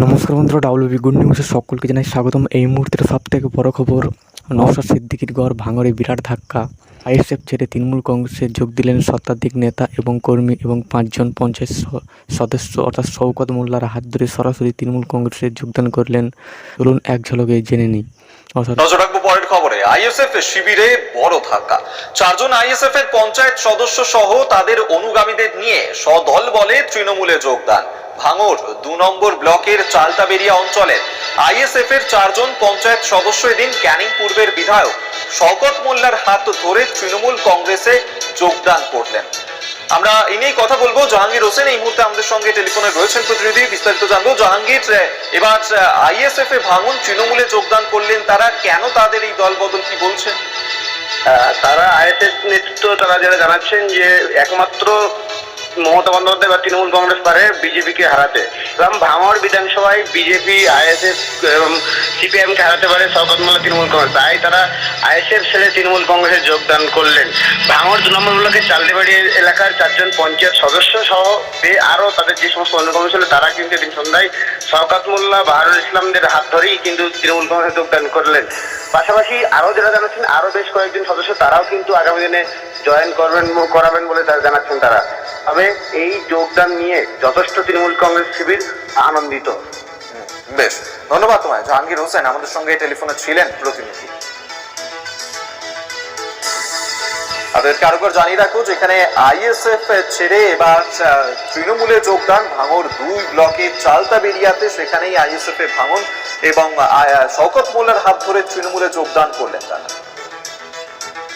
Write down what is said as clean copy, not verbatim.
নমস্কার বন্ধুরা, WB good নিউজে সকলকে জানাই স্বাগতম। এই মুহূর্তের সবথেকে বড় খবর, নওশাদ সিদ্দিকীর গড় ভাঙড়ে বিরাট ধাক্কা। আইএসএফ ছেড়ে তৃণমূল কংগ্রেসে যোগ দিলেন শতাধিক নেতা এবং কর্মী এবং 5 জন পঞ্চায়েত সদস্য অর্থাৎ শওকত মোল্লার হাত ধরে সরাসরি তৃণমূল কংগ্রেসে যোগদান করলেন। চলুন এক ঝলকে জেনে নিই। নজর রাখবো পরের খবরে। আইএসএফ শিবিরে বড় ধাক্কা। 4 জন আইএসএফ এর পঞ্চায়েত সদস্য সহ তাদের অনুগামীদের নিয়ে সদল বলে তৃণমূলে যোগদান। ভাঙড় 2 নম্বর ব্লকের চালতাবেরিয়া অঞ্চলের আইএসএফ এর 4 জন পঞ্চায়েত সদস্য এদিন ক্যানিং পূর্বের বিধায়ক শওকত মোল্লার হাত ধরে তৃণমূল কংগ্রেসে যোগদান করলেন। আমরা এই নিয়ে কথা বলবো। জাহাঙ্গীর হোসেন এই মুহূর্তে আমাদের সঙ্গে টেলিফোনে রয়েছেন প্রতিনিধি, বিস্তারিত জানবো। জাহাঙ্গীর, এবার আইএসএফ এ ভাঙন তৃণমূলে যোগদান করলেন তারা, কেন তাদের এই দল বদল, কি বলছেন? তারা আইএসএফ নেতৃত্ব তারা যারা জানাচ্ছেন যে একমাত্র মমতা বন্দ্যোপাধ্যায় বা তৃণমূল কংগ্রেস পারে বিজেপিকে হারাতে, এবং ভাঙড় বিধানসভায় বিজেপি আইএসএফ এবং সিপিএম কে হারাতে পারে শওকত মোল্লা তৃণমূল কংগ্রেস, তাই তারা আইএসএফ ছেড়ে তৃণমূল কংগ্রেসে যোগদান করলেন। ভাঙড় 2 নম্বর ব্লকের চালতাবেড়ি এলাকার 4 জন পঞ্চায়েত সদস্য সহ আরো তাদের যে সমস্ত অনুগামী ছিল তারা কিন্তু এদিন সন্ধ্যায় শওকত মোল্লা বাহারুল ইসলামদের হাত ধরেই কিন্তু তৃণমূল কংগ্রেসে যোগদান করলেন। পাশাপাশি আরো যারা জানাচ্ছেন আরো বেশ কয়েকজন সদস্য তারাও কিন্তু আগামী দিনে জয়েন করাবেন বলে তারা জানাচ্ছেন। তারা তবে এই যোগদান নিয়ে যথেষ্ট তৃণমূল কংগ্রেস শিবির আনন্দিত। বেশ, ধন্যবাদ তোমায়। জাহাঙ্গীর হোসেন আমাদের সঙ্গে টেলিফোনে ছিলেন প্রতিনিধি। আপনাদেরকে আরো জানিয়ে রাখবো, যেখানে আইএসএফ ছেড়ে এবার তৃণমূলে যোগদান ভাঙড় 2 ব্লকের চালতাবেরিয়াতে, সেখানেই আইএসএফ এর ভাঙন এবং শওকত মোল্লার হাত ধরে তৃণমূলে যোগদান করলেন তারা।